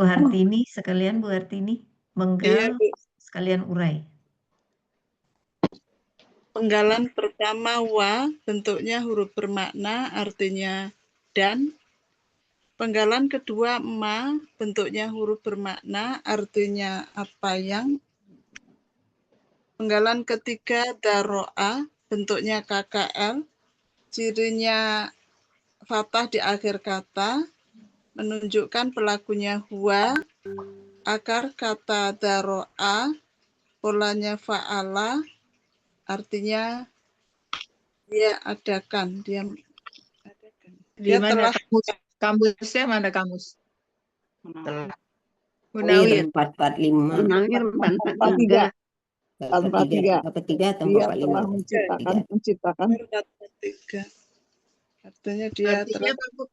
Hartini, sekalian Bu Hartini, Iya, menggal Bu. sekalian urai. Penggalan pertama wa, bentuknya huruf bermakna, artinya dan. Penggalan kedua ma, bentuknya huruf bermakna, artinya apa yang. Penggalan ketiga daro'a, bentuknya KKL, cirinya fathah di akhir kata, menunjukkan pelakunya huwa. Akar kata daro'a, polanya fa'ala, artinya dia adakan, dia adakan. Di Dia mana telah kamusnya mana kamus? Munawir Munawir. 445. Munawir 443. 443 atau Dia 45. telah menciptakan tiga. Artinya dia Artinya telah apa, Bu?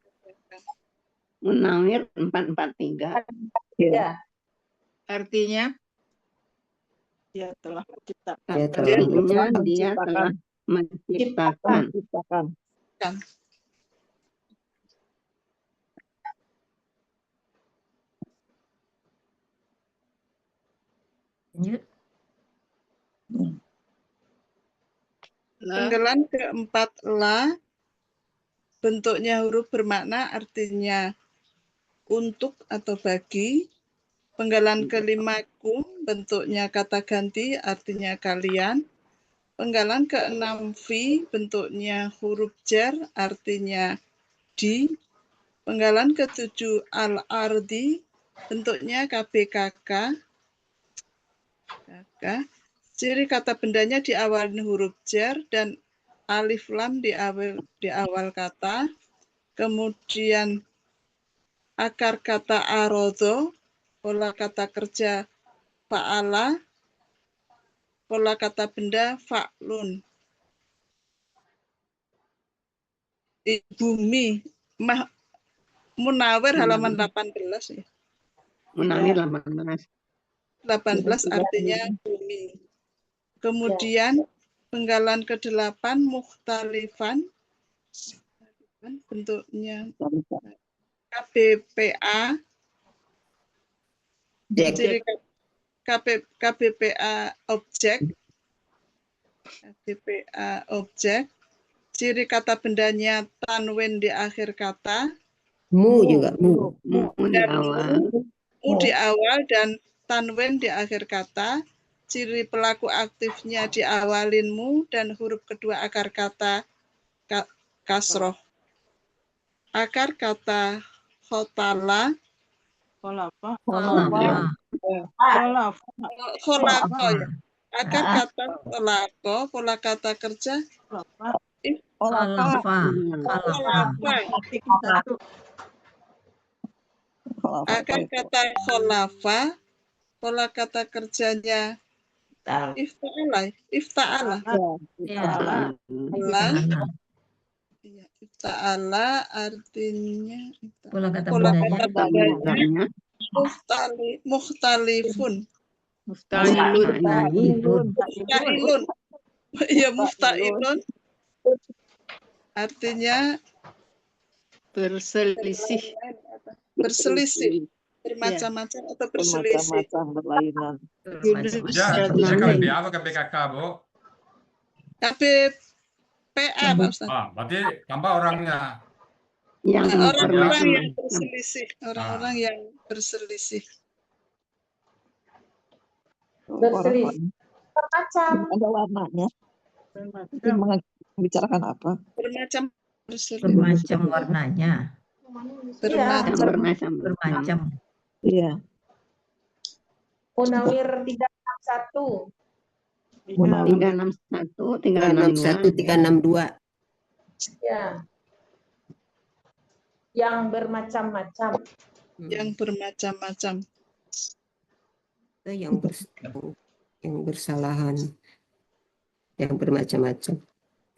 Munawir 443. Ya. Artinya Dia telah menciptakan. Dia telah Artinya dia telah menciptakan. Lanjut. Penggalan keempat la, bentuknya huruf bermakna, artinya untuk atau bagi. Penggalan kelima kum, bentuknya kata ganti, artinya kalian. Penggalan keenam fi, bentuknya huruf jar, artinya di. Penggalan ketujuh al-ardi, bentuknya KBKK. Ciri kata bendanya diawali huruf jar dan alif lam di awal kata. Kemudian akar kata arodo, pola kata kerja fa'ala, pola kata benda fa'lun. Bumi, Munawir halaman 18 ya. Munawir 18. 18 artinya bumi. Kemudian penggalan ke-8 mukhtalifan, bentuknya KBPA, ciri KBPA objek, ciri kata bendanya tanwin di akhir kata, mu juga mu. Di awal. mu di awal dan tanwin di akhir kata. Ciri pelaku aktifnya diawalin mu dan huruf kedua akar kata kasroh. Akar kata khotala, kholako ya. Akar kata kholako, pola kata kerja akar kata kholafa, pola kata kerjanya ifta'ala. Ifta'ala artinya Pola kata bendanya mukhtalifun. Mufta'ilun. Iya, mufta'ilun artinya Berselisih. bermacam-macam atau berselisih. Berlainan. Ya, bisa KBPA apa KPKK, Bu? KBPA, Pak Ustaz. Berarti tambah orangnya. Orang-orang yang berselisih, orang-orang yang berselisih. Berselisih. Bermacam. Ada warnanya. Membicarakan apa? Bermacam warnanya. Bermacam. Iya. Munawir 361. 361, 362. Ya. Yang bermacam-macam. Yang bermacam-macam. Yang bersalahan. Yang bermacam-macam.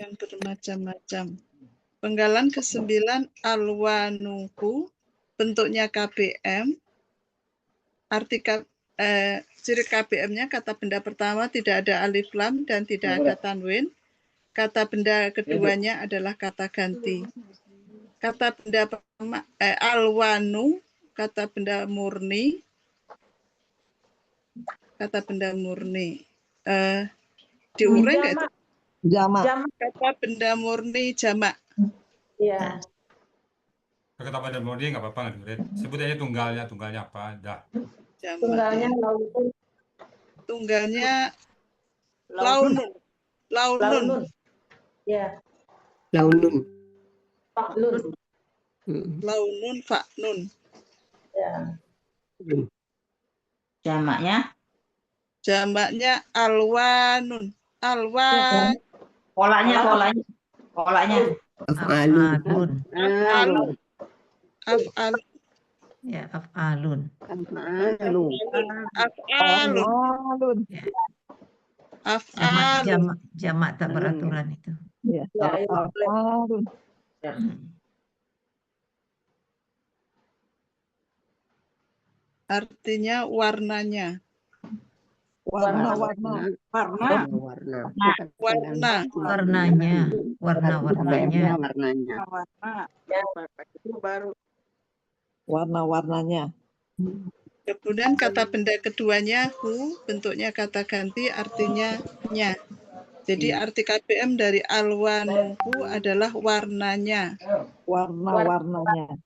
Yang bermacam-macam. Penggalan ke-9 alwanuhu, bentuknya KBM. Arti ciri KBM-nya kata benda pertama tidak ada alif lam dan tidak ada tanwin. Kata benda keduanya adalah kata ganti. Kata benda pertama alwanu kata benda murni. Kata benda murni. Diurai nggak itu? Jamak. Jamak. Jamak. Kata benda murni jamak. Ya. Kalau kata pada murni nggak apa-apa nggak diuret. Sebut aja tunggalnya apa, dah. Jamak. Tunggalnya Ya. launun. Tunggalnya launun. Launun. Launun. Ya. Launun. Faklun. Launun, faknun. Ya. Jamaknya Jamaknya alwanun. Alwan. polanya. Af'alun. Af'alun. Af'alun. Af'alun. Ya, af'alun. Af'alun. Af'alun. Ya. Af'alun. Jamak tak beraturan itu. Ya. Ya, ya. Af'alun. Artinya warnanya. Warna-warna. Warna. Warna. Warnanya. Warna-warnanya. Warna-warnanya. Kemudian kata benda keduanya hu, bentuknya kata ganti, artinya nya. Jadi arti KBM dari alwanuhu adalah warnanya. Warna-warnanya.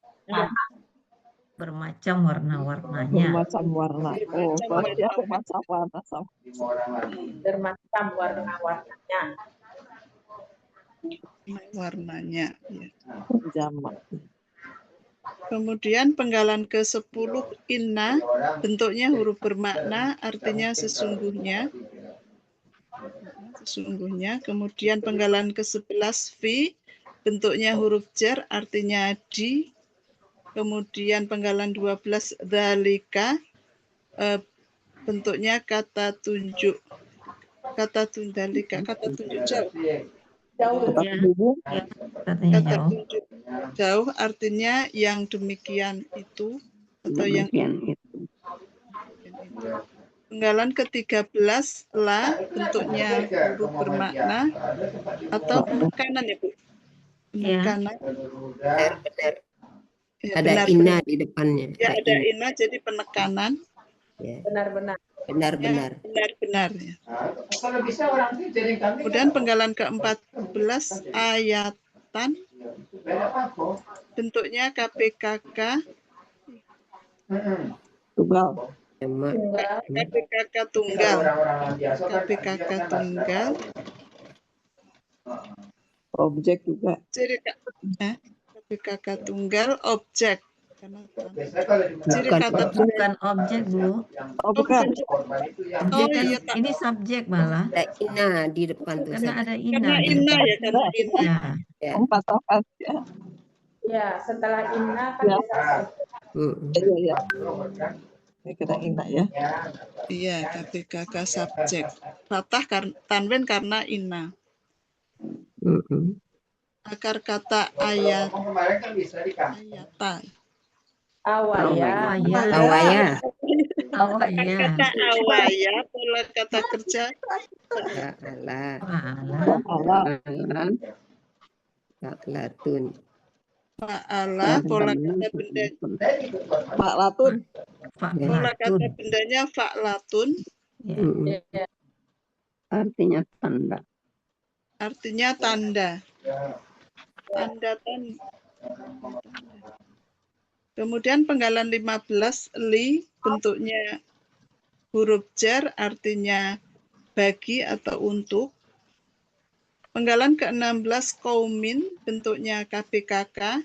Bermacam warna-warnanya. Bermacam warna. Oh, berarti aku macam warna sama. Bermacam warna-warnanya. Warnanya. Ya. Jamak. Kemudian penggalan ke-10 inna, bentuknya huruf bermakna, artinya sesungguhnya. Sesungguhnya. Kemudian penggalan ke-11 fi, bentuknya huruf jar, artinya di. Kemudian penggalan 12 dzalika, bentuknya kata tunjuk. Kata tunjuk jauh. Jauh. Kata penghubung. Ya, katanya Kata jauh. tunjuk jauh artinya yang demikian itu atau yang itu. Penggalan ke-13 la, bentuknya huruf bermakna atau penekanan ya Bu. Penekanan. Benar. Ya, Ada benar, inna benar. di depannya. Ya ada inna jadi penekanan. Ya. Benar-benar. Benar-benar. Ya, benar-benar ya. Kemudian penggalan ke-14 ayatan, bentuknya KPKK, Tunggal. Jamak. Tunggal. KPKK tunggal. KPKK tunggal. Objek juga. Ciri KPKK tunggal objek. Ciri Bukan kata Bukan objek, Bu. Oh, bukan. Objek kan iya, Pak. ini subjek malah. Ada inna di depan tuh. Karena ada Karena inna di inna depan. ya, karena inna. Ya. Ya. Empat apa? Ya. Ya, setelah inna kan Ya. bisa subjek. Iya. Ini kena inna ya. Iya, KPKK subjek. Fathah tanwin karena inna. Akar kata ayatan. Awaya. Awaya. Awaya. Awaya, pola kata kerja. Fa'ala. Fa'ala. Allah. Fa'latun. Fa'ala, pola kata benda. Fa'latun. Pola kata Fa'latun. bendanya fa'latun. Ya. Ya. Artinya tanda. Artinya tanda. Tanda. Kemudian penggalan 15 li, bentuknya huruf jar, artinya bagi atau untuk. Penggalan ke-16 kaumin, bentuknya KPKK.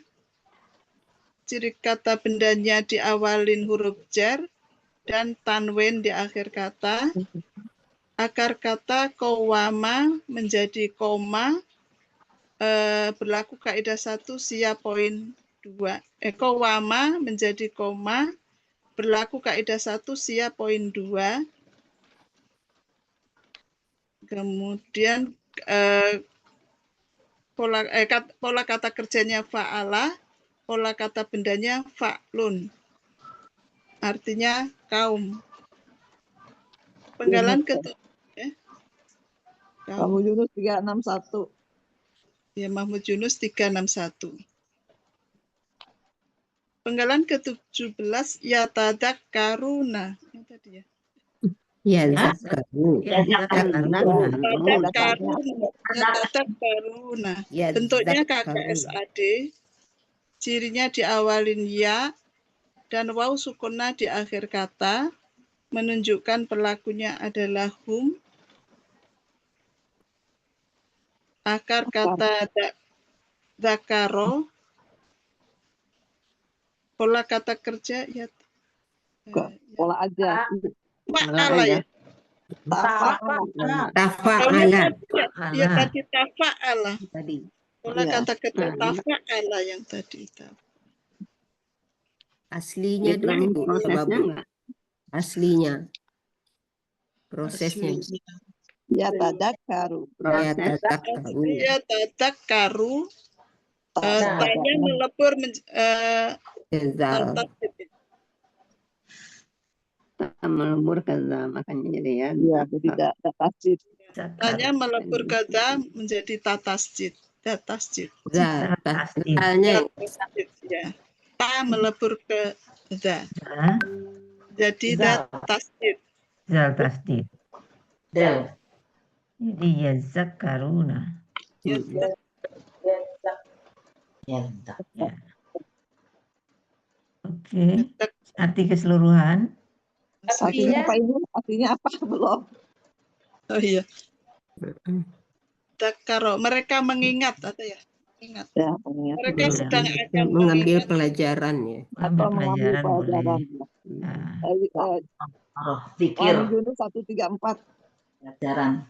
Ciri kata bendanya diawalin huruf jar dan tanwin di akhir kata. Akar kata kowama menjadi koma, berlaku kaidah 1 sia poin 2. Kowama menjadi koma, berlaku kaidah 1 sia poin 2. Kemudian pola kata kerjanya fa'ala, pola kata bendanya fa'lun. Artinya kaum. Penggalan ke-7. Mahmud Yunus 361. Ya, Mahmud Yunus 361. Penggalan ke-17 yatadakkaruna. Yang tadi ya. Ya, zakaru. Ya, zakaruna. Yatadakkaruna. Ya, Bentuknya zakaru. KKSAD. Cirinya diawalin ya dan waw sukuna di akhir kata, menunjukkan pelakunya adalah hum. Akar kata dakaro. Pola kata kerja ya. Pola aja. Fa'ala ya. Tafa'ala. Ya tadi tafa'ala. Tadi. Pola Iya. kata kerja tafa'ala yang tadi. Aslinya dulu, Bu. Coba, Bu. Aslinya. Prosesnya. Yatadakkaru. Ya, tadakkaru. Ya tadakkaru. Tanya melebur Jazal. melebur kaza, makanya jadi ya. Iya, tidak tasjid. Tanya melebur kata menjadi tatasjid. Tatasjid. Zalnya Ya. Ta melebur ke za. Za, Jadi tatasjid. zal tasdid. Del. Jadi ya zakaruna. Ya. Ya. Ya. Oke. Arti keseluruhan. Artinya apa ini? Artinya apa belum? Oh iya. Dakaro. Mereka mengingat atau ya? Ingat. Ya, pengingat. Mereka sedang akan mengambil mengingat. pelajaran ya. Atau mengambil pelajaran. Roh pikir Yunus 134. pelajaran.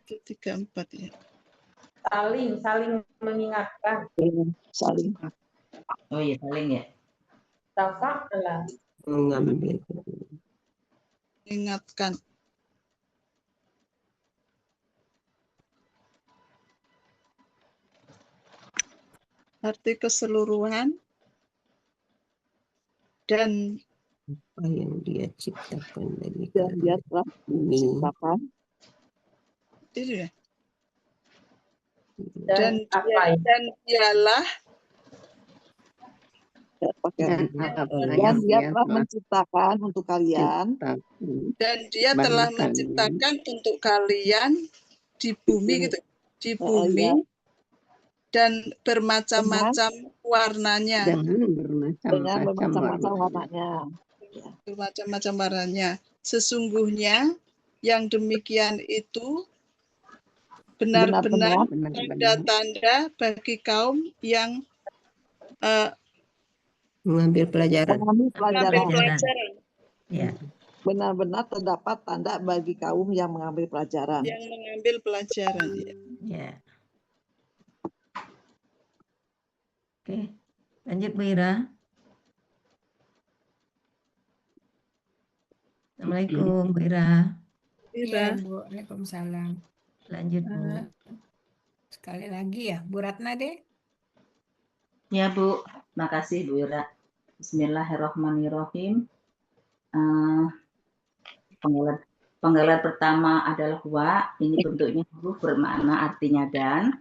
134 ya. Saling mengingatkan. Saling. Oh iya, saling ya. Tafa'ala. Mengambil. Ingatkan. Arti keseluruhan dan Apa yang dia ciptakan dari Dan dia telah ini. menciptakan. itu ya. Dan apa ya? Dan dialah Dan Dan dia telah menciptakan untuk kalian. dan dia telah Bagi kalian. menciptakan untuk kalian di bumi gitu. Di bumi dan bermacam-macam warnanya. dengan Dengan bermacam-macam warna. warnanya. Bermacam-macam warnanya. Sesungguhnya yang demikian itu benar-benar tanda-tanda bagi kaum yang Mengambil pelajaran. mengambil pelajaran. Ya. Benar-benar terdapat tanda bagi kaum yang mengambil pelajaran. Yang mengambil pelajaran. Ya. Ya. Oke. Lanjut Bu Ira. Assalamualaikum Bu Ira. Ira. Bu, Waalaikumsalam. Lanjut Bu. Sekali lagi ya, Bu Ratna deh. Ya Bu, makasih Bu Ira. Bismillahirrahmanirrahim. Penggalan pertama adalah wa, ini bentuknya huruf bermakna artinya dan.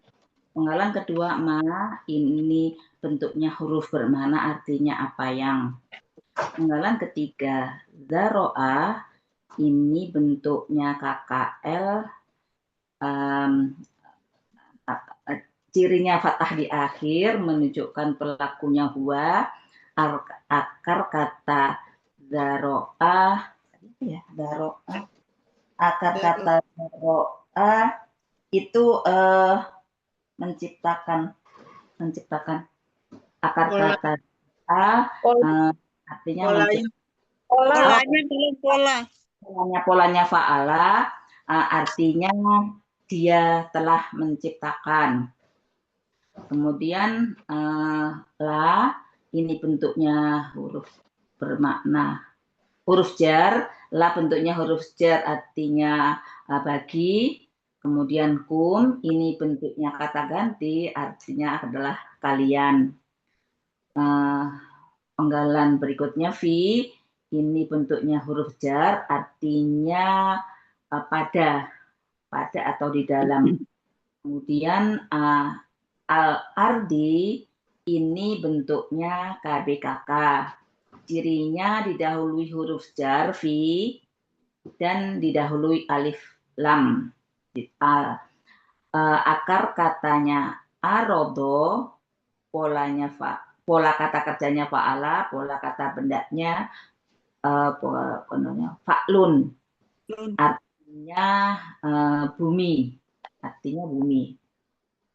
Penggalan kedua ma, ini bentuknya huruf bermakna artinya apa yang. Penggalan ketiga zaro'a, ini bentuknya KKL, cirinya fathah di akhir menunjukkan pelakunya huwa. Akar kata zaro'a, akar kata zaro'a itu menciptakan akar kata artinya polanya fa'ala, artinya dia telah menciptakan. Kemudian la, ini bentuknya huruf bermakna huruf jar. La bentuknya huruf jar artinya bagi. Kemudian kum, ini bentuknya kata ganti, artinya adalah kalian. Penggalan berikutnya fi, ini bentuknya huruf jar, artinya pada atau di dalam. Kemudian al-ardi, Ini bentuknya KBKK. Cirinya didahului huruf jar fi dan didahului alif lam. Akar katanya arodo, pola kata kerjanya fa'ala, pola kata bendanya fa'lun. Artinya bumi. Artinya bumi.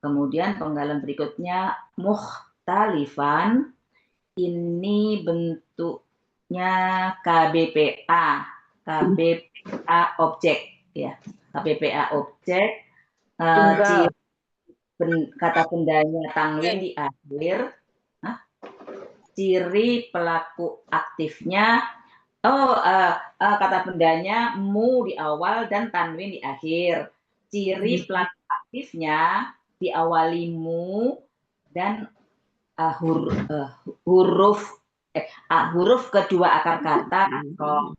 Kemudian penggalan berikutnya mukhtalifan. Ini bentuknya KBPA. KBPA objek ya. KBPA objek. Kata bendanya tanwin di akhir. Ciri pelaku aktifnya kata bendanya mu di awal dan tanwin di akhir. Ciri pelaku aktifnya diawali mu dan huruf kedua akar kata akar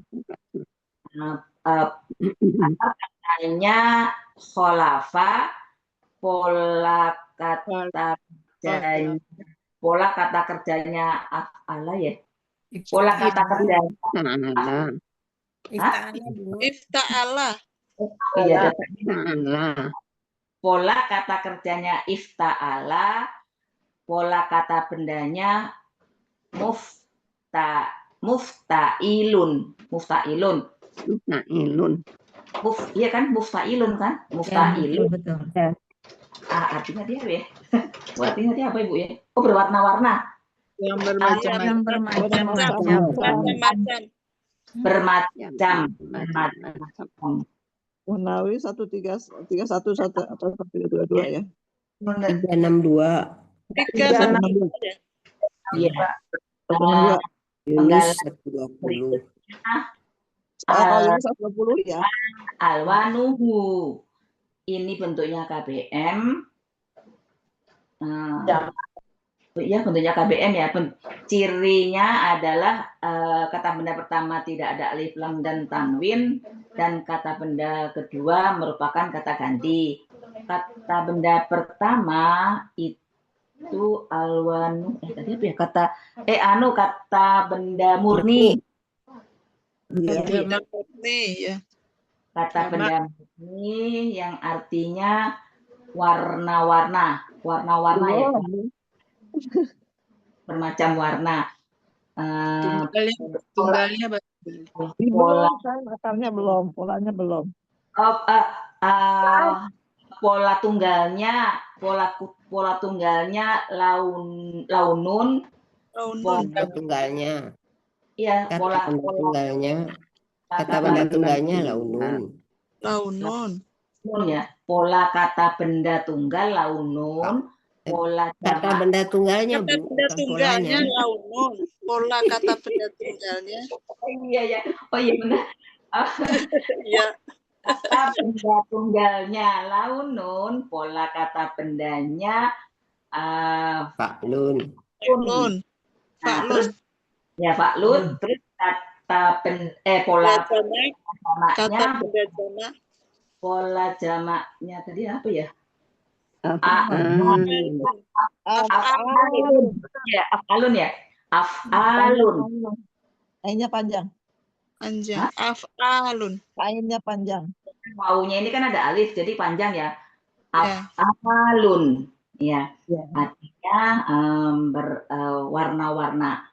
katanya kholafa, pola kata kerjanya af'ala ya. Pola kata kerjanya Ifta'ala. Iya, pola kata kerjanya ifta'ala, pola kata bendanya mufta'ilun. Iya kan, mufta'ilun kan? Mufta'ilun. Betul. Artinya dia apa ya? Artinya dia apa Ibu ya? Oh, berwarna-warna. Yang bermacam. Munawi 1331 atau 132 ya. 362. 362. Iya. Yunus 120. Kalau 120 ya. Alwanuhu. Ini bentuknya KBM. Ya, bentuknya KBM ya. Cirinya adalah kata benda pertama tidak ada alif lam dan tanwin, dan kata benda kedua merupakan kata ganti. Kata benda pertama itu alwanu tadi apa ya? Kata benda murni. Iya. Ya. Kata benda murni yang artinya warna-warna ya. Bermacam warna. Tunggalnya Belum kan, akarnya belum, polanya belum. Pola tunggalnya launun. Pola tunggalnya. Iya, kata benda tunggalnya launun. Ya, pola kata benda tunggal launun. Pola kata benda tunggalnya kata benda tunggalnya launun. Pola kata benda tunggalnya. Iya. Oh iya benar. Iya. Kata benda tunggalnya launun, pola kata bendanya fa'lun. Ya fa'lun. Terus pola kata benda jamak. Pola jamaknya tadi apa ya? Af'alun ya. Af'alun. Ainnya panjang. Af'alun. Ainnya panjang. Wawunya ini kan ada alif, jadi panjang ya. Af'alun. Ya. Artinya berwarna-warna.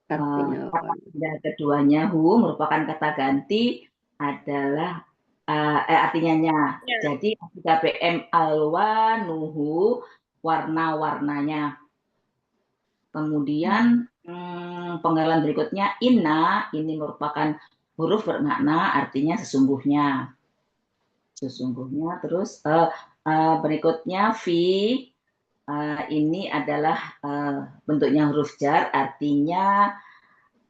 Kata keduanya hu merupakan kata ganti adalah artinya. Jadi KBM alwanuhu, warna-warnanya. Kemudian penggalan berikutnya inna, ini merupakan huruf bermakna artinya sesungguhnya. Terus berikutnya fi, ini adalah bentuknya huruf jar artinya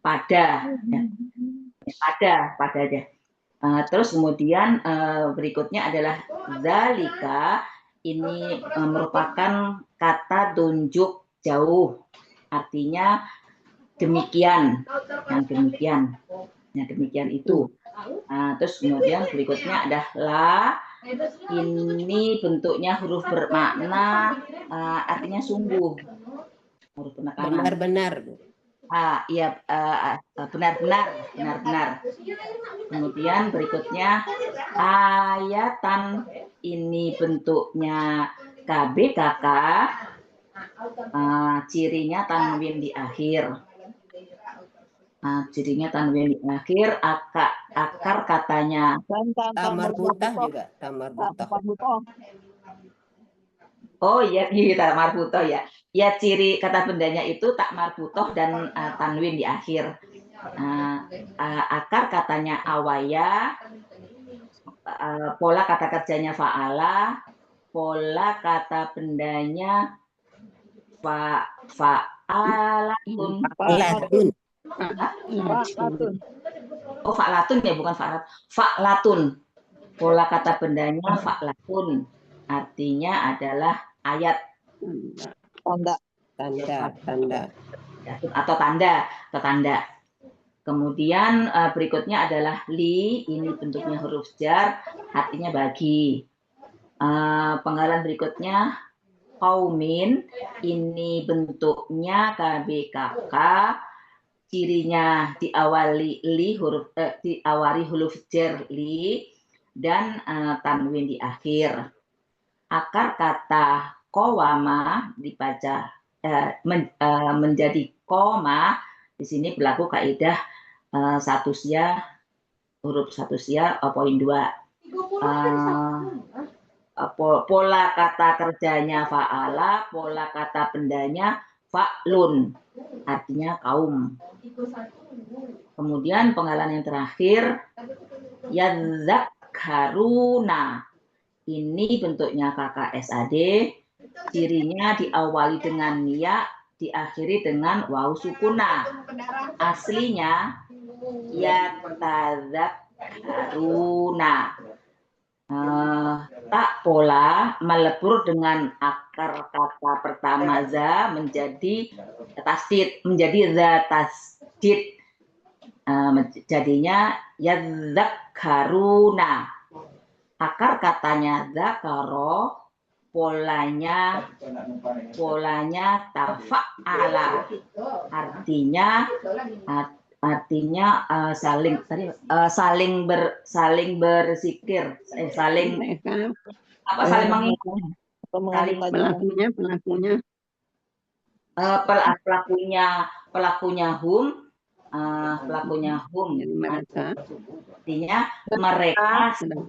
pada. Pada aja. Terus kemudian berikutnya adalah zalika, ini merupakan kata tunjuk jauh, artinya demikian, yang demikian itu. Terus kemudian berikutnya adalah ini bentuknya huruf bermakna artinya sungguh. huruf penekanan. Benar-benar. Iya, benar-benar. Kemudian berikutnya ayatan, ini bentuknya KB, KK, cirinya tanwin di akhir. Cirinya tanwin di akhir, akar katanya Tamar butah juga, tamar butah. Oh iya, tak marbutoh ya. Ya, ciri kata bendanya itu tak marbutoh dan tanwin di akhir. Akar katanya awaya, pola kata kerjanya fa'ala, pola kata bendanya fa'alatun. Latun. Oh, fa'latun ya, bukan fa'alat. Fa'latun. Pola kata bendanya fa'latun. Artinya adalah ayat. Tanda. Atau tanda. Kemudian berikutnya adalah li, ini bentuknya huruf jar, artinya bagi. Penggalan berikutnya qaumin, ini bentuknya KBKK, cirinya diawali huruf jar li dan tanwin di akhir. Akar kata qawama dibaca menjadi koma. Di sini berlaku kaidah huruf satu sia poin 2. Pola kata kerjanya fa'ala, pola kata bendanya fa'lun, artinya kaum. Kemudian penggalan yang terakhir yadzakaruna, ini bentuknya KKSAD, cirinya diawali dengan ya, diakhiri dengan waw sukuna. Aslinya yatadzakaruna. Tak pola melebur dengan akar kata pertama za menjadi tasdid, menjadi za tasdid. Jadinya yadzakaruna. Akar katanya zakaro, polanya tafa'ala, artinya saling bersikir, saling mengingat, pelakunya hum, artinya mereka saling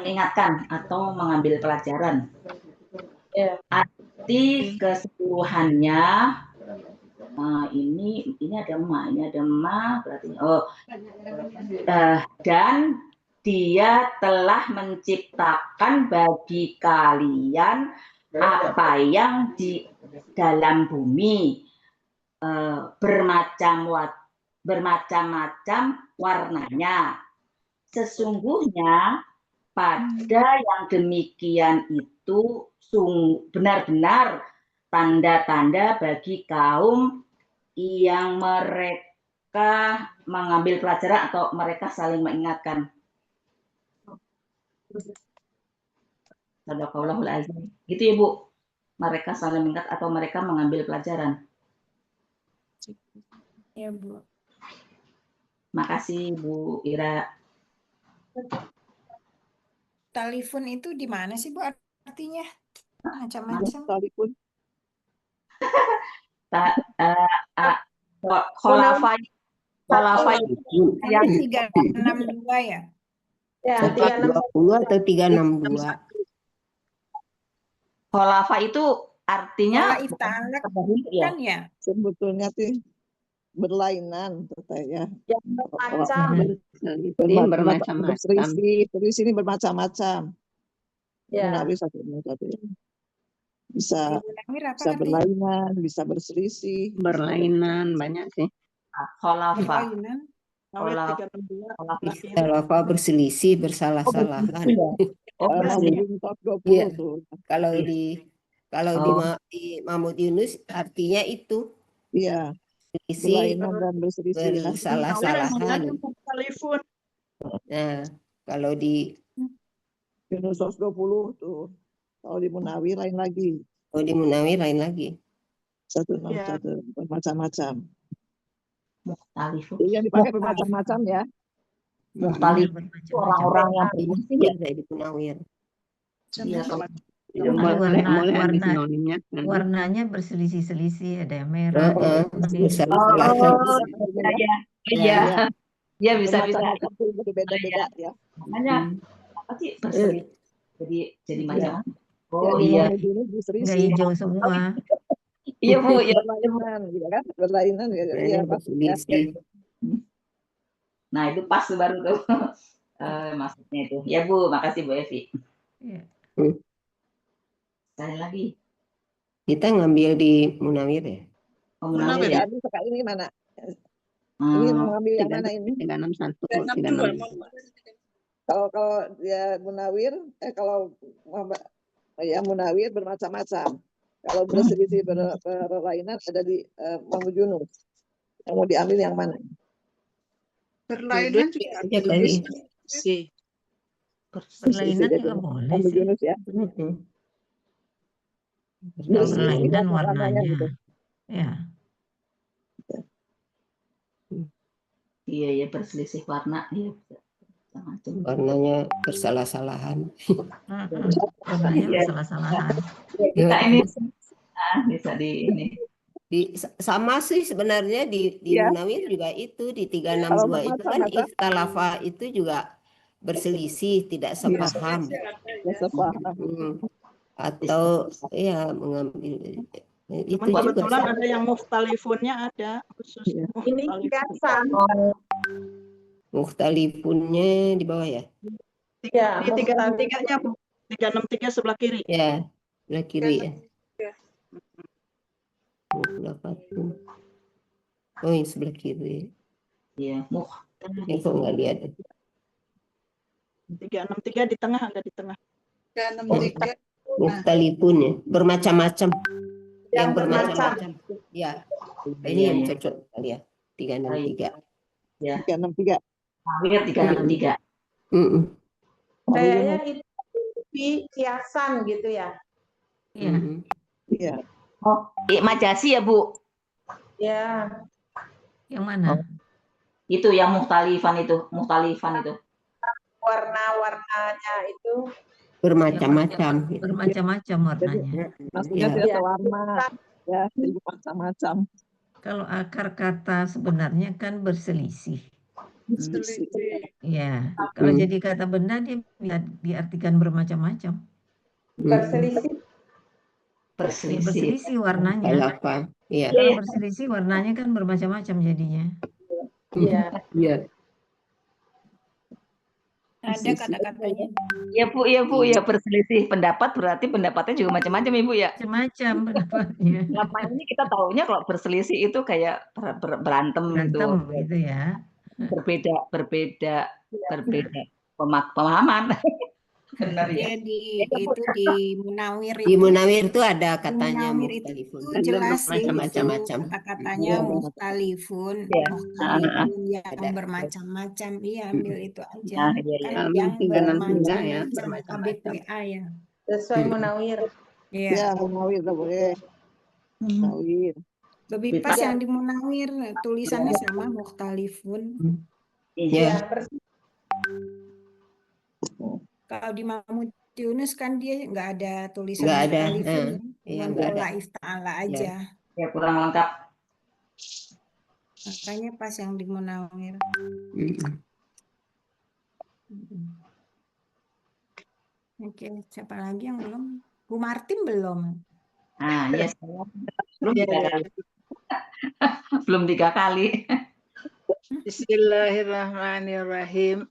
mengingatkan atau mengambil pelajaran. Arti keseluruhannya ini ada ma berarti dan dia telah menciptakan bagi kalian apa yang di dalam bumi, bermacam-macam warnanya. Sesungguhnya pada yang demikian itu benar-benar tanda-tanda bagi kaum yang mereka mengambil pelajaran atau mereka saling mengingatkan. Sadaqallahul azim. Gitu ya, Bu. Mereka saling mengingat atau mereka mengambil pelajaran. Ya, Bu. Makasih, Bu Ira. Talifun itu di mana sih, Bu, artinya? Macam-macam. Talifun. Kholafai yang 362 ya? Ya, 420 atau 362. Kholafa itu artinya kan ya? Sebetulnya sih berlainan katanya. Yang Bermacam-macam. Selisih ini bermacam-macam. Ya. Bisa berlainan, bisa berselisih. Berlainan banyak sih. Kholafa. Kholafa berselisih, bersalah-salahan. Iya. Kalau di Mahmud Yunus artinya itu. Iya. Berlainan dan berselisih. Bersalah-salahan. Nah, kalau di Yunus 120 tuh. Kalau di Munawi lain lagi. Oh, di Munawir lain lagi. 161 bermacam-macam. Mukhtalifun. Jadi yang dipakai bermacam-macam ya. Mukhtalif itu orang-orang yang berselisih ya. Iya, di Munawir. Iya, kalau warnanya berselisih-selisih, ada yang merah, kuning. Iya. Iya, bisa. Beda-beda ya. Makanya apa sih berselisih? Jadi macam apa? Oh iya. Nggak hijau semua. Iya Bu, ya. Berlainan, ya kan? Berlainan ya. Iya, berselisih. Nah, itu pas tuh baru tuh. Maksudnya itu. Ya Bu, makasih Bu Evi. Iya. Sekali lagi. Kita ngambil di Munawir ya? Oh, Munawir ya. Ini mana? Ini mengambil yang mana ini? 361. Kalau ya Munawir, kalau ya Munawir bermacam-macam. Kalau berselisih berlainan ada di Mamu Junus. Yang mau diambil yang mana? Berlainan juga sih. Berlainan juga boleh Mamu sih. Junus ya. Berlainan warnanya. Ya. Iya, berselisih warna. Iya. Warnanya bersalah-salahan. Warnanya bersalah-salahan. Kita ini bisa di ini. Sama sih sebenarnya di Munawir juga itu di 362 itu kan ikhtalafa itu juga berselisih, tidak sepaham. Atau ya mengambil itu kebetulan juga ada yang muftalifunnya ada khusus. Ini kiasan. Mukhtalifunnya di bawah ya? Iya, di 363-nya Bu. 363 sebelah kiri. Ya, sebelah kiri ya. Oh, yang sebelah kiri. Iya, Ini kok nggak lihat? 363 di tengah, ada di tengah. 363. Mukhtalifun ya, bermacam-macam. Yang bermacam-macam. Ya, ini yang cocok kali ya. 363. Ya. 363. Munawir 363. Kayaknya itu kiasan gitu ya. Iya. Iya. Oh, Majasi ya Bu? Ya. Yang mana? Itu yang mukhtalifan itu. Warna-warnanya itu bermacam-macam. Bermacam-macam warnanya. Maksudnya tidak warna. Ya, bermacam-macam. Kalau akar kata sebenarnya kan berselisih. Ya, kalau jadi kata benda dia diartikan bermacam-macam. Berselisih warnanya. Iya. Kalau berselisih warnanya kan bermacam-macam jadinya. Iya. Ada kata-katanya. Iya Bu, ya berselisih pendapat berarti pendapatnya juga macam-macam Ibu ya. Macam-macam pendapatnya. Selama ini kita taunya kalau berselisih itu kayak berantem gitu ya. Berbeda pemahaman. Benar ya. Itu di Munawir itu. Di Munawir itu ada katanya mukhtalifun. Itu jelas macam-macam. Kata-katanya mukhtalifun. Mukhtalifun yang bermacam-macam. Iya, ambil itu aja. Kan yang bermacam-macam KBPA ya. Sesuai Munawir. Ya, Munawir boleh. Munawir. Lebih pas yang di Munawir tulisannya sama mukhtalifun. Iya. Kalau di Mamu Yunus kan dia nggak ada tulisan mukhtalifun. Iya, pola ifta'ala aja. Ya, kurang lengkap. Makanya pas yang di Munawir. Oke, siapa lagi yang belum? Bu Martin belum. Yes. Belum 3 kali. Bismillahirrahmanirrahim.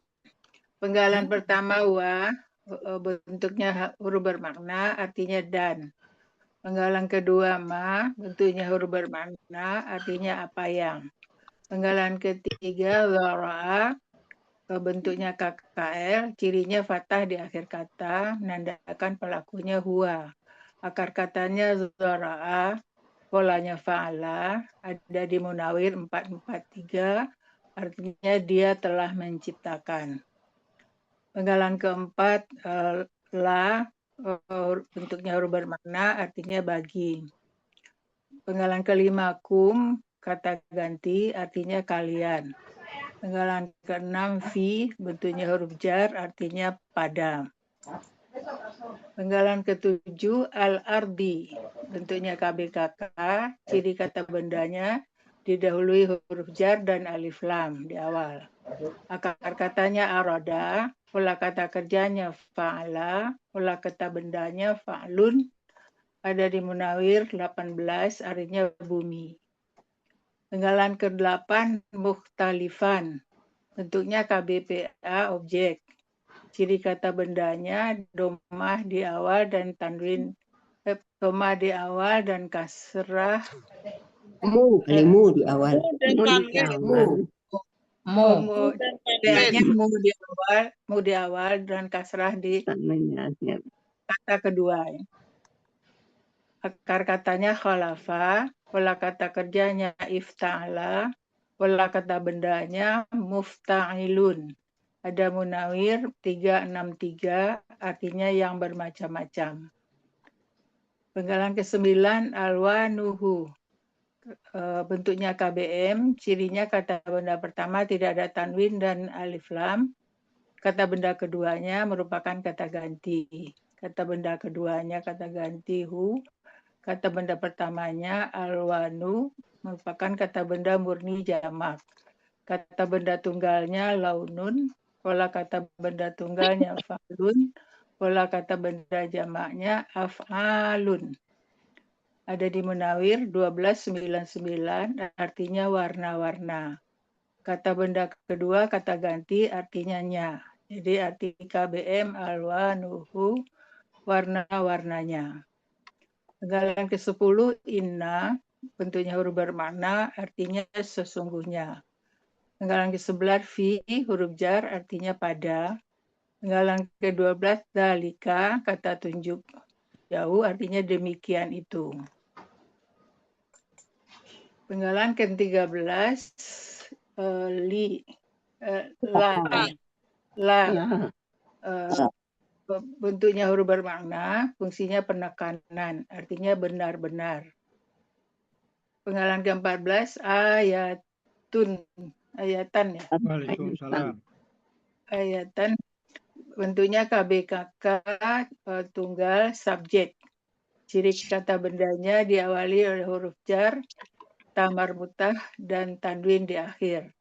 Penggalan pertama bentuknya huruf bermakna, artinya dan. Penggalan kedua bentuknya huruf bermakna, artinya apa yang. Penggalan ketiga dhara'a, bentuknya KKL, cirinya fathah di akhir kata, menandakan pelakunya huwa. Akar katanya dhara'a, polanya fa'ala, ada di Munawir 443, artinya dia telah menciptakan. Penggalan keempat, la, bentuknya huruf bermakna artinya bagi. Penggalan kelima kum, kata ganti artinya kalian. Penggalan keenam fi, bentuknya huruf jar artinya pada. Penggalan ketujuh al-ardi, bentuknya KBKK, ciri kata bendanya didahului huruf jar dan alif lam di awal. Akar katanya aroda, pola kata kerjanya fa'ala, pola kata bendanya fa'lun, ada di Munawir 18, artinya bumi. Penggalan ke-8 mukhtalifan, bentuknya KBPA objek. Ciri kata bendanya domah di awal dan tanwin, domah di awal dan kasrah. Mu di awal. Dan tanwin. Mu di awal dan kasrah di kata kedua. Akar katanya khalafa, pola kata kerjanya ifta'ala, pola kata bendanya mufta'ilun. Ada Munawir 363, artinya yang bermacam-macam. Penggalan ke-9 alwanuhu, bentuknya KBM, cirinya kata benda pertama tidak ada tanwin dan alif lam. Kata benda keduanya merupakan kata ganti. Kata benda keduanya kata ganti hu. Kata benda pertamanya alwanu merupakan kata benda murni jamak. Kata benda tunggalnya launun. Pola kata benda tunggalnya fa'lun. Pola kata benda jamaknya af'alun. Ada di Munawir 1299, artinya warna-warna. Kata benda kedua kata ganti artinya nya. Jadi arti KBM alwanuhu, warna-warnanya. Penggalan ke-10 inna, bentuknya huruf bermakna artinya sesungguhnya. Penggalan ke-11 fi, huruf jar artinya pada. Penggalan ke-12 dalika, kata tunjuk jauh artinya demikian itu. Penggalan ke-13 bentuknya huruf bermakna, fungsinya penekanan, artinya benar-benar. Penggalan ke-14 ayatan ya. Waalaikumsalam. Ayatan, bentuknya KBKK tunggal subjek. Ciri kata bendanya diawali oleh huruf jar, ta marbutah dan tanwin di akhir.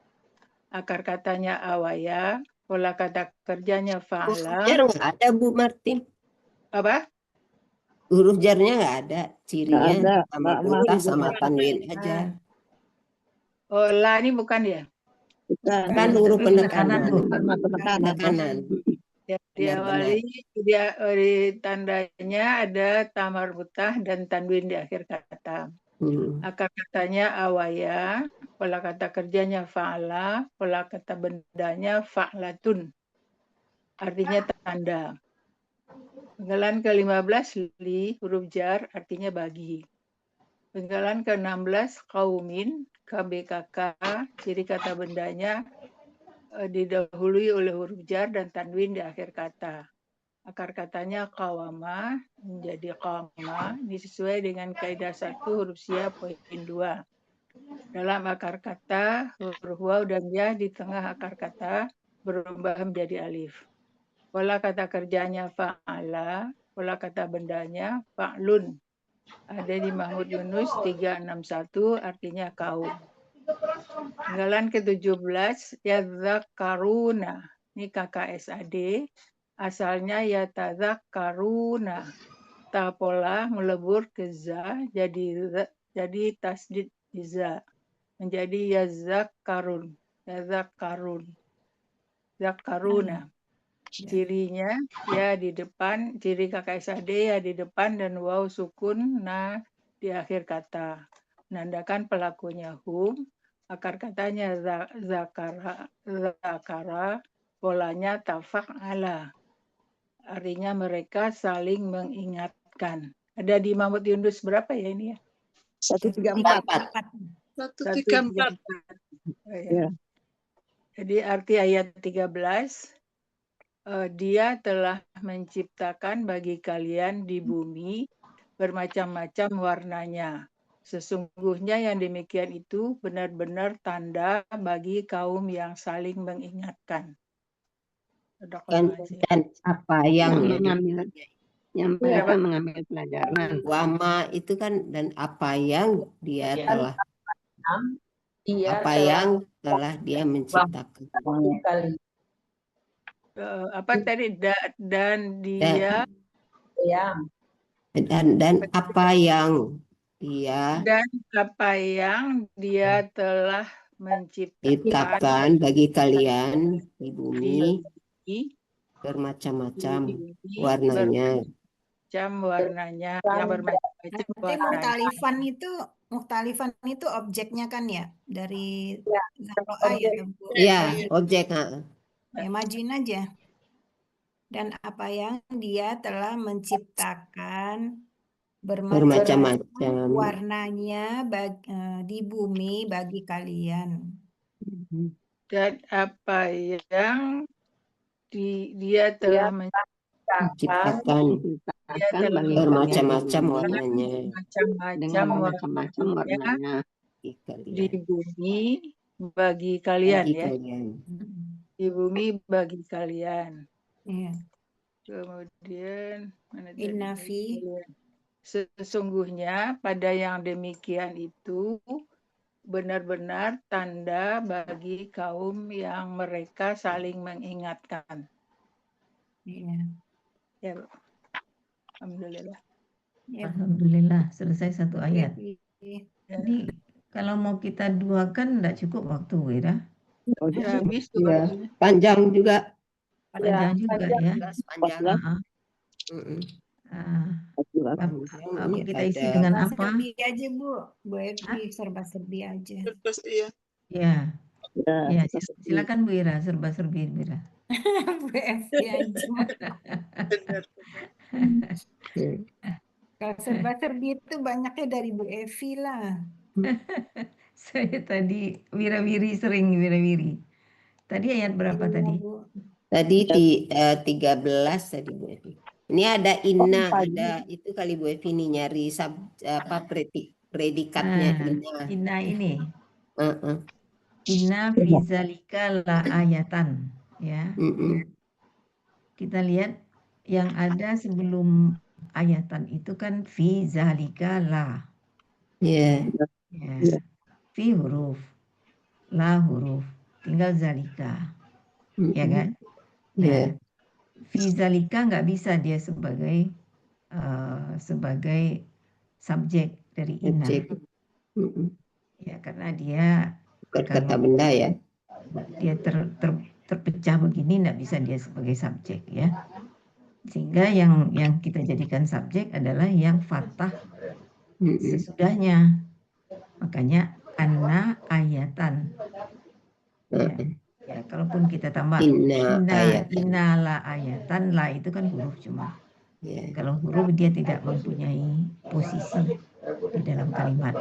Akar katanya awaya, pola kata kerjanya fa'ala. Jar nggak ada Bu Martin. Apa? Huruf jarnya nggak ada, cirinya Nggak ada, sama butah sama tanwin aja. Oh, la ini bukan ya? Kan huruf penekanan. Penekanan. Ya, diawali di tandanya ada ta marbutah dan tanwin di akhir kata. Akar katanya awaya, pola kata kerjanya fa'ala, pola kata bendanya fa'latun. Artinya tanda. Penggalan ke-15 li, huruf jar artinya bagi. Penggalan ke-16 qaumin, KBKK, ciri kata bendanya didahului oleh huruf jar dan tanwin di akhir kata. Akar katanya qawama menjadi qama, ini sesuai dengan kaidah 1 huruf sia poin 2. Dalam akar kata, huruf waw dan ya di tengah akar kata berubah menjadi alif. Pola kata kerjanya fa'ala, pola kata bendanya fa'lun. Ada di Mahmud Yunus 361, artinya kaum. Penggalan ke-17 yadzakkaruna, ini KKSAD, asalnya yatadzakkaruna. Ta pola melebur ke za, jadi tasdid za, menjadi yazakkarun, zakkaruna. Cirinya ya di depan, ciri KKSAD ya di depan dan waw sukun na di akhir kata. Menandakan pelakunya hum. Akar katanya zakara, polanya tafa'ala. Artinya mereka saling mengingatkan. Ada di Mahmud Yunus berapa ya ini ya? 134. 134. Ya. Jadi arti ayat 13, Dia telah menciptakan bagi kalian di bumi bermacam-macam warnanya. Sesungguhnya yang demikian itu benar-benar tanda bagi kaum yang saling mengingatkan. Dan apa yang mengambil, yang mereka mengambil pelajaran. wama itu kan, dan apa yang dia telah Dia apa yang telah dia menciptakan. Apa tadi? Dan dia dan apa yang dia telah menciptakan ciptakan bagi kalian di bumi bermacam-macam warnanya. Warnanya yang bermacam-macam warnanya. Mukhtalifan itu objeknya kan ya, dari Zahroa ya, Bu? Iya, objek. Ya, majuin aja. Dan apa yang dia telah menciptakan bermacam-macam warnanya di bumi bagi kalian. Dan apa yang dia telah menciptakan bermacam-macam warnanya. Dengan macam-macam warnanya di bumi bagi kalian ya. Di bumi bagi kalian. Iya. Kemudian Innafi, sesungguhnya pada yang demikian itu benar-benar tanda bagi kaum yang mereka saling mengingatkan. Iya. Ya, Bu. Alhamdulillah. Ya. Alhamdulillah, selesai satu ayat. Ya. Ini kalau mau kita duakan enggak cukup waktu, Wira? Ya, habis ya. Panjang juga. Panjang juga ya. Panjang. Mau kita isi dengan apa? Serba-serbi aja, Bu Evi, serba-serbi aja. Ya. Ya, silakan Bu Ira, serba-serbi Bu Ira. Bu Evi aja. Kalau serba-serbi itu banyaknya dari Bu Evi lah. Saya tadi wirawiri sering wirawiri. Tadi ayat berapa tadi? Tadi di 13 tadi Bu Evi. Ini ada inna, ada itu kali Bu Evi nih nyari predikatnya. Inna ini. Inna fi zalika la ayatan, ya. Kita lihat yang ada sebelum ayatan itu kan fi zalika la. Ya. Fi huruf, la huruf, tinggal zalika. Ya kan? Nah, fi zalika nggak bisa dia sebagai subjek dari inna. Ya, karena dia berkata benda ya. Dia terpecah begini nggak bisa dia sebagai subjek ya. Sehingga yang kita jadikan subjek adalah yang fathah sesudahnya. Makanya anna ayatan. Ya, kalaupun kita tambah inna la ayatan, la itu kan huruf cuma. Kalau huruf dia tidak mempunyai posisi di dalam kalimat.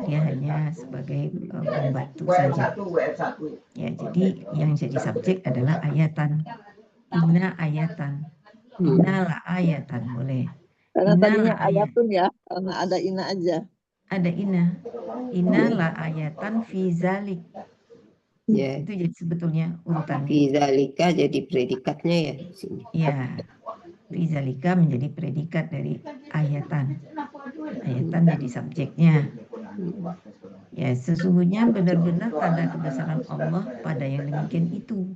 Dia hanya sebagai pembantu saja. Ya, jadi yang jadi subjek adalah ayatan. Inna ayatan. Inna la ayatan boleh. Karena tadinya ayatun ya, karena ada inna aja. Ada inna. Inna la ayatan fi zalik. Ya. Itu jadi sebetulnya urutannya. Fi zalika jadi predikatnya ya di sini. Ya. Fi zalika menjadi predikat dari ayatan. Ayatan jadi subjeknya. Ya, sesungguhnya benar-benar tanda kebesaran Allah pada yang demikian itu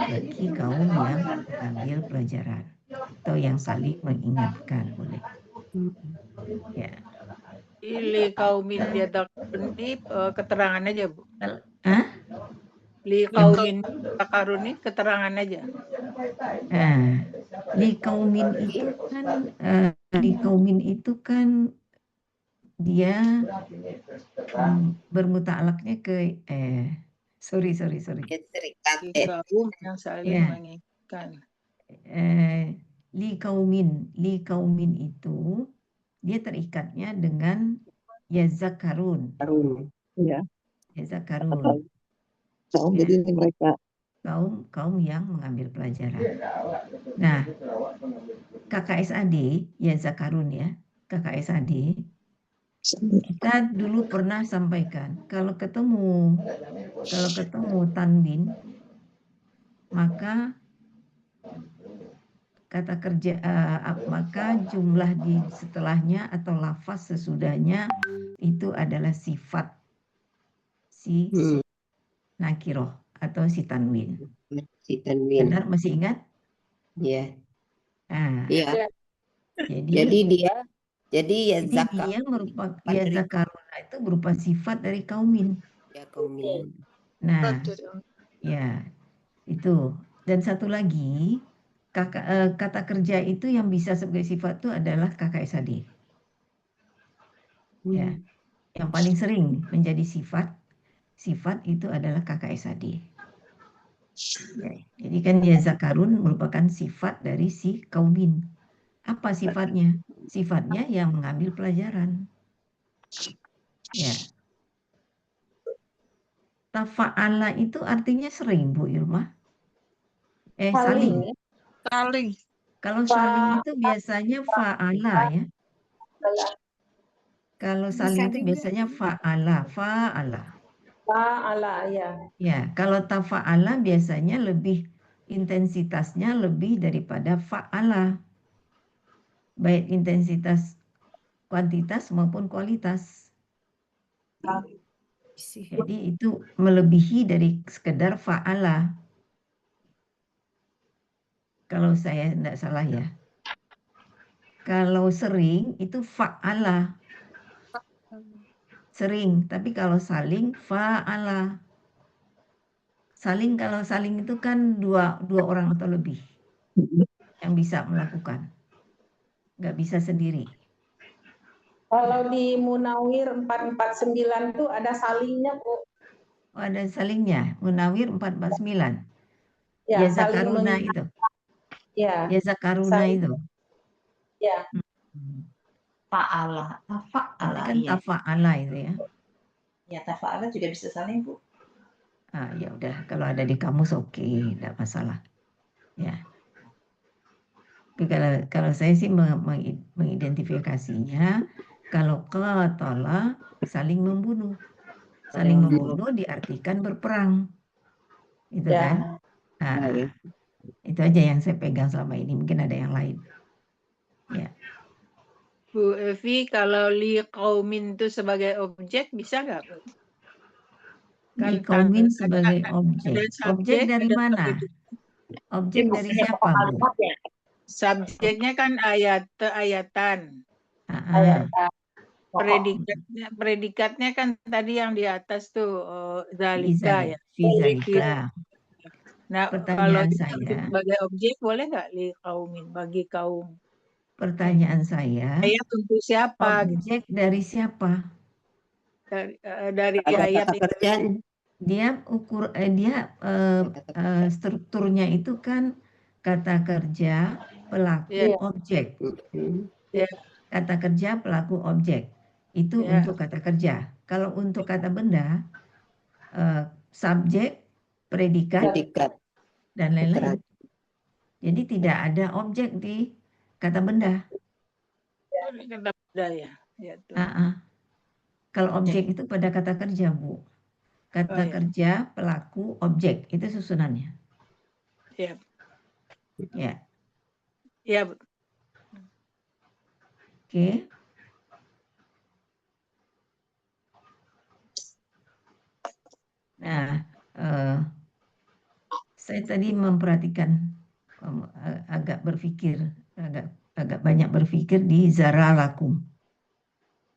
bagi kaum yang mengambil pelajaran atau yang saling mengingatkan boleh. Ya. Li kaumin yadakun ini keterangan aja, Bu. Li kaumin takarun ini keterangan aja. Li kaumin itu kan dia bermuta'alaknya ke sorry. Kaum yang saling mengingatkan. Li kaumin itu dia terikatnya dengan yazakarun. Ya. Yazakarun. Kaum jadi mereka. kaum yang mengambil pelajaran. Nah, KKSAD ya Zakarun ya, KKSAD kita dulu pernah sampaikan kalau ketemu tanwin maka kata kerja maka jumlah di setelahnya atau lafaz sesudahnya itu adalah sifat si nakiroh atau si tanwin. Si tanwin. Benar, masih ingat? Iya. Nah, Iya. jadi dia merupakan ya zakaruna itu berupa sifat dari kaumin. Ya kaumin. Nah, ya itu. Dan satu lagi kata kerja itu yang bisa sebagai sifat itu adalah KKSAD. Ya, yang paling sering menjadi sifat itu adalah KKSAD. Ya, jadi kan ya zakarun merupakan sifat dari si kaumin. Apa sifatnya? Sifatnya yang mengambil pelajaran. Ya. Tafa'ala itu artinya sering, Bu Irma. Saling. Saling. Kalau saling itu biasanya fa'ala ya. Kalau saling itu biasanya fa'ala. Fa'ala ya. Ya, kalau tafa'ala biasanya lebih intensitasnya lebih daripada fa'ala. Baik intensitas kuantitas maupun kualitas. Jadi itu melebihi dari sekedar fa'ala. Kalau saya tidak salah ya. Kalau sering itu fa'ala. Sering, tapi kalau saling fa'ala. Kalau saling itu kan dua orang atau lebih yang bisa melakukan. Nggak bisa sendiri. Kalau di Munawir 449 itu ada salingnya, Bu. Oh, ada salingnya. Munawir 449. Ya, Zakaruna itu. Ya. Zakaruna itu. Ya. Fa'ala. Itu kan tafa'ala itu ya. Ya, tafa'ala juga bisa saling, Bu. Ya udah, kalau ada di kamus oke, tidak masalah. Ya. Tapi kalau saya sih mengidentifikasinya, kalau qatala saling membunuh. Saling membunuh diartikan berperang. Itu kan? Itu aja yang saya pegang selama ini. Mungkin ada yang lain. Ya. Bu Evi, kalau li qaumin itu sebagai objek bisa nggak, Bu? Li qaumin sebagai objek. Objek dari mana? Objek dari siapa, Bu? Subjeknya kan ayatan. Predikatnya kan tadi yang di atas tuh zalika ya. Zalika. Nah, kalau saya sebagai objek boleh nggak li qaumin bagi kaum? Pertanyaan saya. Ayat untuk siapa? Objek dari siapa? Dari ayat kerjaan. Dia strukturnya itu kan kata kerja pelaku objek. Kata kerja pelaku objek itu untuk kata kerja. Kalau untuk kata benda subjek, predikat dan lain-lain. Jadi tidak ada objek di kata benda. Kata benda ya. Kalau objek itu pada kata kerja, Bu. Kata kerja, pelaku, objek. Itu susunannya. Iya. Ya. Iya. Oke. Nah, saya tadi memperhatikan, agak banyak berpikir di zara lakum.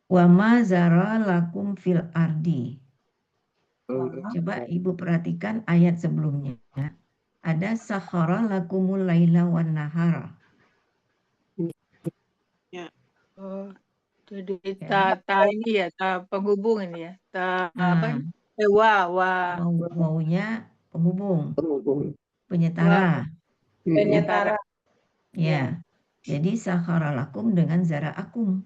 Wa ma zara lakum fil ardi. Coba Ibu perhatikan ayat sebelumnya. Ada sakhara lakumul laila wan nahara. Ya. Oh, jadi ini ya, penghubung ini ya. Apa? Wawunya penghubung. Penyetara. Ya. Jadi sakhara lakum dengan zara akum.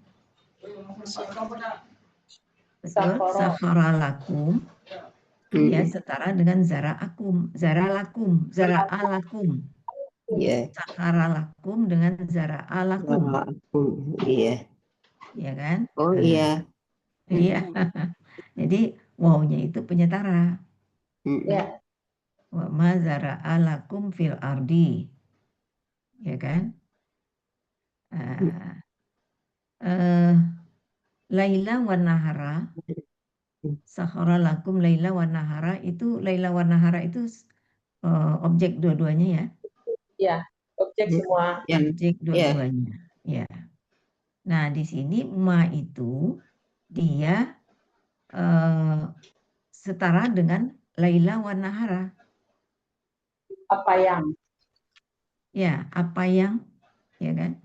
Betul, sakhara lakum. dia setara dengan zara'akum, zara'alakum, zara'alakum. Iya. Saharalakum dengan zara'alakum. Iya. Ya kan? Oh iya. Iya. Jadi wawnya itu penyetara. Ya. Wa ma zara'alakum fil ardi. Ya kan? Laila wa nahara, sahara lakum laila wa nahara, itu laila wa nahara itu objek dua-duanya ya. Ya, objek semua. Objek dua-duanya. Ya. Nah, di sini ma itu dia setara dengan laila wa nahara. Apa yang? Ya, apa yang, ya kan?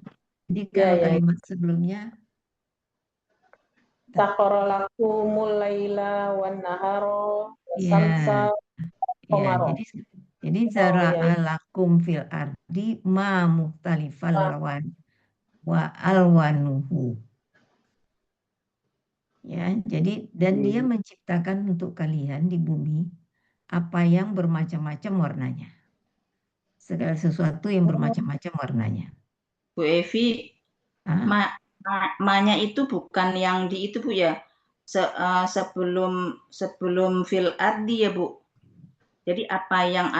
Jadi kalau kalimat sebelumnya sakhara lakumul laila wan nahara ya, jadi zara'alakum fil ardi ma mukhtalifal lawan wa alwanuhu. Ya, jadi dan dia menciptakan untuk kalian di bumi apa yang bermacam-macam warnanya. Segala sesuatu yang bermacam-macam warnanya. Bu Evi, ma-nya itu bukan yang di itu Bu ya. Sebelum fil ardi ya Bu. Jadi apa yang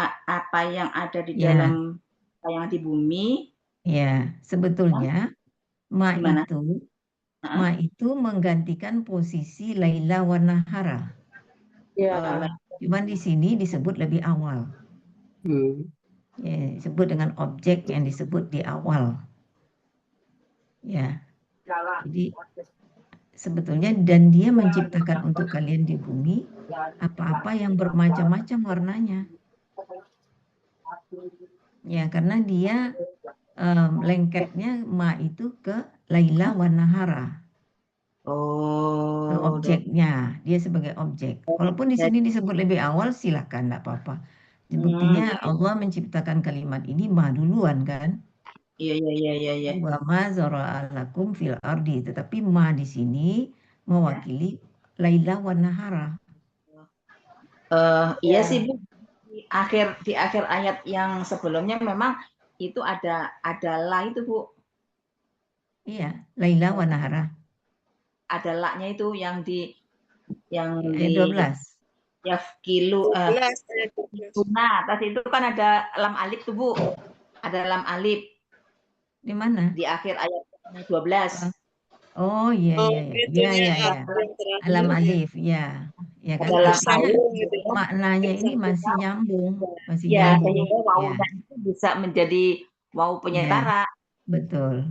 ada di dalam apa yang di bumi. Ya, sebetulnya ma itu menggantikan posisi laila wa nahara. Ya. Cuman di sini disebut lebih awal. Ya, disebut dengan objek yang disebut di awal. Ya. Jadi sebetulnya dan dia menciptakan untuk kalian di bumi apa-apa yang bermacam-macam warnanya. Ya, karena dia lengketnya ma itu ke laila wa nahara. Ke objeknya, dia sebagai objek. Walaupun di sini disebut lebih awal, silakan, enggak apa-apa. Buktinya Allah menciptakan kalimat ini ma duluan kan? Iya. Wa ma zara'alakum fil ardi, tetapi ma di sini mewakili laila wa nahara. Iya sih Bu. Di akhir ayat yang sebelumnya memang itu ada la itu Bu. Iya, laila wa nahara. Ada la-nya itu yang di 12. Ya kilu tuna, tadi itu kan ada lam alif tuh Bu. Ada lam alif. Di mana? Di akhir ayat 12. Oh iya. Alam alif, ya. Ya kan artinya maknanya ini masih nyambung, sehingga wawunya itu bisa menjadi wawu penyetara. Betul.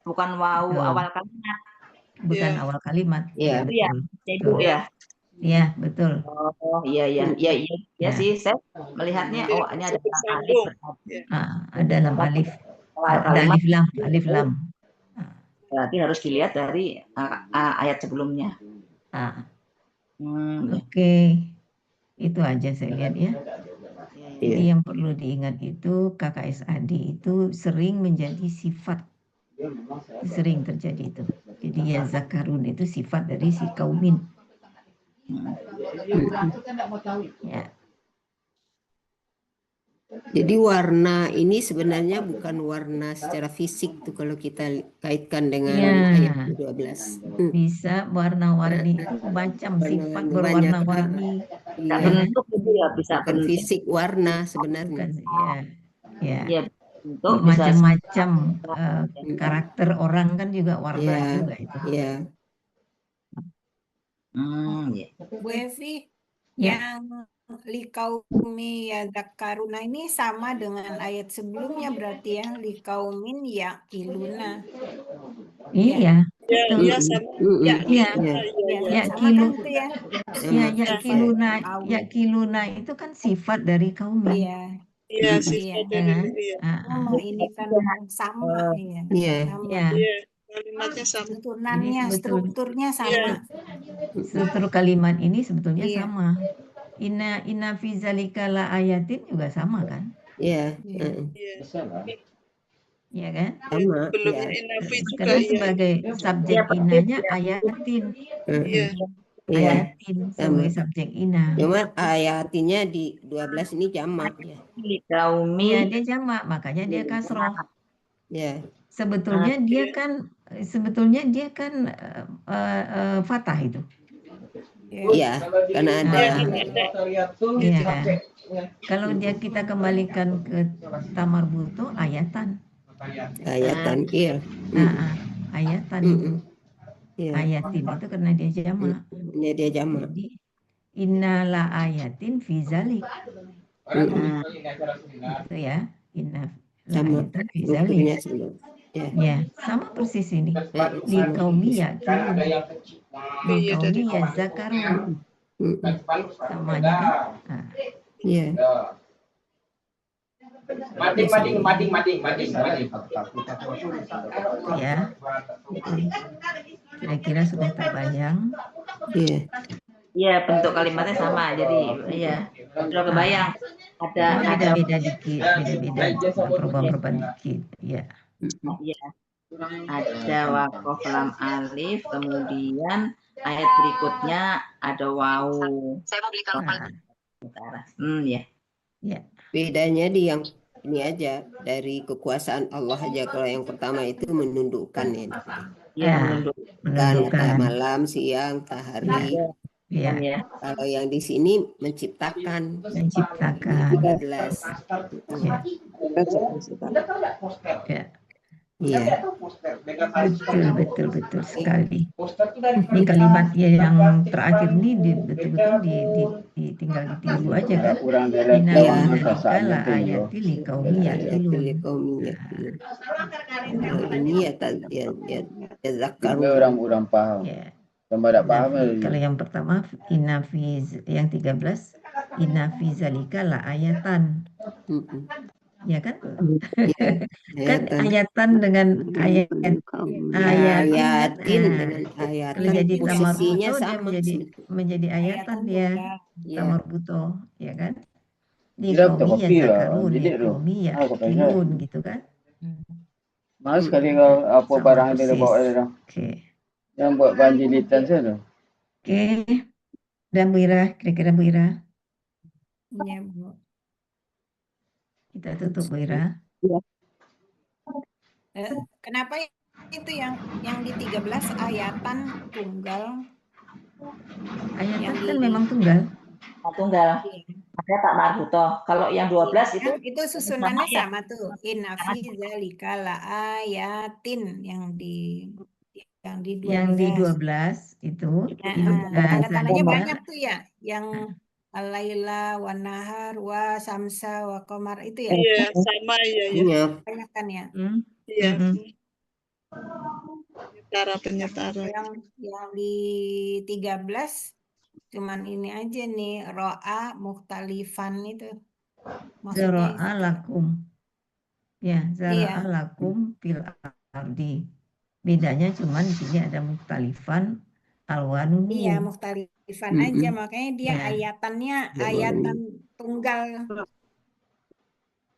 Bukan wawu awal kalimat. Bukan awal kalimat. Iya, betul. Iya, betul. Oh, iya sih, saya melihatnya ini ada lam alif. Ada lam alif. Ada alif lam. Berarti harus dilihat dari ayat sebelumnya. Oke. Itu aja saya lihat ya. Jadi yang perlu diingat itu KKSAD itu sering menjadi sifat. Sering terjadi itu. Jadi ya zakarun itu sifat dari si kaumin. Ya. Jadi warna ini sebenarnya bukan warna secara fisik tuh kalau kita kaitkan dengan ayat 12. Bisa warna-warni itu macam sifat berwarna-warni. Bentuk itu ya bisa bukan fisik warna sebenarnya. Ya. Macam-macam karakter orang kan juga warna juga itu. Iya. Bu Evi, yang likaumi ya zakaruna ini sama dengan ayat sebelumnya berarti ya, likaumin ya kiluna. Iya. Iya sama. Ya kiluna itu kan sifat dari kaum. Iya, sifat dari ini kan sama ya. Kalimatnya sama. Strukturnya sama. Struktur kalimat ini sebetulnya sama. Inna fi zalika la ayatin juga sama kan? Iya. Iya kan? Sama. Belumnya inafi juga. Karena sebagai subjek inanya ayatin. Iya. Ayatin sebagai subjek ina. Cuma ayatinnya di 12 ini jamak ya. Iya, dia jamak, makanya dia kasroh. Ya. Sebetulnya dia kan fathah itu. Iya, karena ada Iya. Kalau kita kembalikan ke tamar buto, ayatan. ayatan, iya. Ayatan itu. Iya. Ayatin itu karena dia jamak. Dia jamak. Jadi innala ayatin fi zalik. Itu ya. Inna la ayatin fi zalik. Ya, sama persis ini. Li qaumi yaqilun. Li qaumi yazakkarun. Sama aja kan? Iya. Ya. Kira-kira sudah terbayang? Iya. Iya, bentuk kalimatnya sama. Jadi iya, sudah kebayang. Ada beda-beda dikit, beda-beda perubahan-perubahan dikit. Ya. Iya. Ada wakof lam alif, kemudian ayat berikutnya ada wawu. Saya mau beli kalung Ya. Ya. Bedanya di yang ini aja, dari kekuasaan Allah aja. Kalau yang pertama itu menundukkan ya. Ya, menundukkan malam, siang, hari. Ya. Kalau yang di sini menciptakan. 13. Ya. Iya. Betul sekali. Ini kalimat yang terakhir ini betul-betul tinggal ditiru aja kan. Inna ayati liqaumi yaqilun. Ini ya tazakkarun. Orang-orang paham. Kalau yang pertama yang 13 inna fi zalika la ayatan. Ya kan? Kan ayatan dengan ayatin dengan ayatan jadi tamar posisinya buto, sama, dia menjadi ayatan dia tamar buto, ya kan? Di Tidak, kaumi ya kopi lah. zakarun, Jadi ya kaumi ya kilun gitu kan? Mas kali kau apa Sama barang yang dia persis. bawa dia? Oke. Yang buat banjilitan sana. Oke. Dan Bu Ira, kira-kira Bu Ira? Iya, Bu. Kita tutup Bu Ira. Kenapa itu yang di 13 ayatan tunggal? Ayatan kan memang tunggal. Tunggal. Ada tak marbutoh. Kalau yang 12 itu susunannya sama tuh. Inna fi dzalika la ayatin yang di 12. Yang di 12 itu. Tanda-tandanya banyak tuh ya. Yang al-laila wa nahar wa samsa wa qamar itu ya. Iya, sama ya. Banyak kan ya. Iya. Penyetara. Yang di 13 cuman ini aja nih, ro'a mukhtalifan itu. Zara'a lakum. Ya, zara'a lakum fil ardi. Bedanya cuman di sini ada mukhtalifan alwanuhu. Iya, mukhtalifan aja, makanya dia ayatannya ayatan tunggal.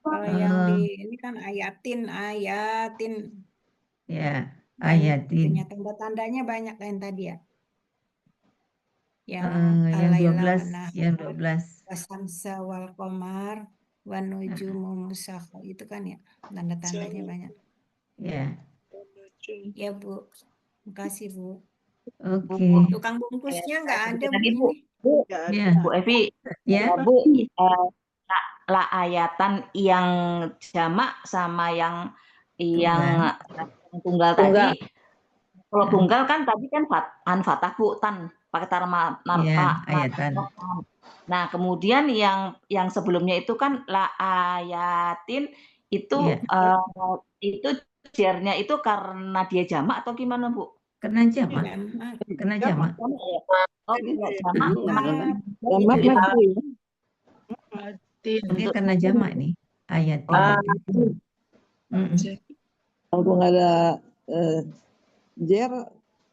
Kalau yang di ini kan ayatin. Ya, ayatin. Tanda-tandanya banyak kan tadi ya. Yang 12 wasamsa wal qamar wa nujumu musakha itu kan ya, tanda-tandanya banyak. Ya. Ya, Bu. Makasih, Bu. Oke. Tukang bungkusnya nggak ada, Bu. Ya. Bu Evi. Ya. Bu, la ayatan yang jamak sama yang tunggal tadi. Kalau tunggal kan tadi kan fatah Bu, pakai tarma narfa. Ayatan. Nah, kemudian yang sebelumnya itu kan la ayatin itu itu jarnya itu karena dia jamak atau gimana, Bu? Karena jamak. Karena jamak. Oh, tidak jamak. Dia karena jamak nih ayatin. Kalau nggak ada jer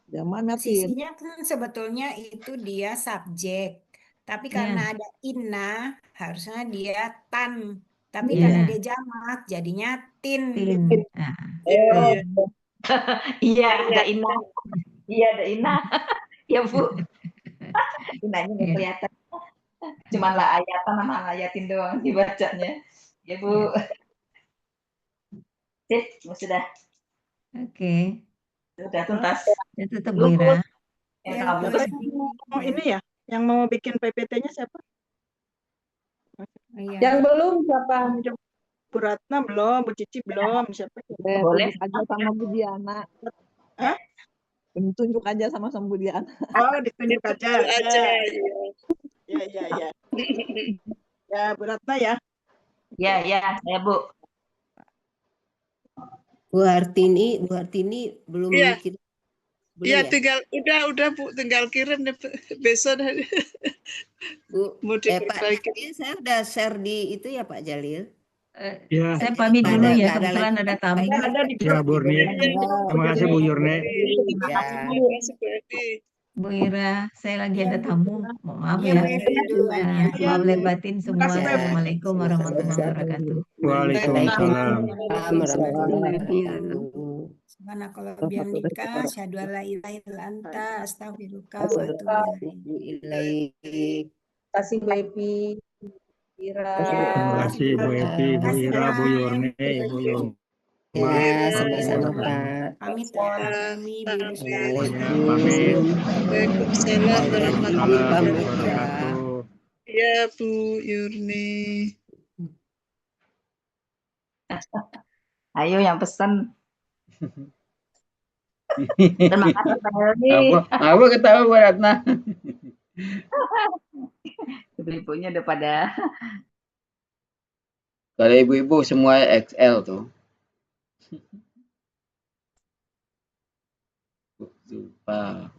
jamak natin. Sisinya kan sebetulnya itu dia subjek. Tapi karena ada inna, harusnya dia tan. Tapi karena dia jamak, jadinya tin. Iya, ada inna. Iya, ada inna. Ya, Bu. Gunanya nggak kelihatan. Cuman lah ayatan sama ayatin doang dibacanya. Ya Bu. Sip, sudah. Oke. Sudah tuntas. Ya, tutup Bu Ira. Ini ya, yang mau bikin PPT-nya siapa? Yang belum siapa? Bu Ratna belum, Bu Cici belum, siapa? Boleh aja sama Bu Diana. Hah? Tunjuk aja sama Bu Diana. Oh, ditunjuk aja. Ya. Ya, Bu Ratna ya. Ya, Bu. Bu Hartini belum Iya. bikin. Iya, tinggal udah Bu, tinggal kirim deh besok. Bu, mau Pak Jalil, saya udah share di itu ya Pak Jalil. Ya. Saya pamit dulu ya, kebetulan ada tamu. Ya, Bu Urni. Terima kasih Bu Yurni. Bu Ira, saya lagi ada tamu. Maaf ya. Maaf lahir batin semua. Assalamualaikum warahmatullahi wabarakatuh. Waalaikumsalam. Subhanakallahumma bihamdika asyhadu an la ilaha illa anta astaghfiruka wa atubu ilaik. Terima kasih Bu Evi, Ira. Terima kasih Bu Evi, Bu Ira, Bu Yurni, Ibu Yurma. Ya, sama-sama Pak. Pamit ya. Waalaikumsalam warahmatullahi wabarakatuh. Ya Bu Yurni. Ayo yang pesan. Terima kasih Pak Yurni. Apa ketawa Bu Ratna? Ibu-ibunya udah pada. Kalau ibu-ibu semua XL tuh. Lupa.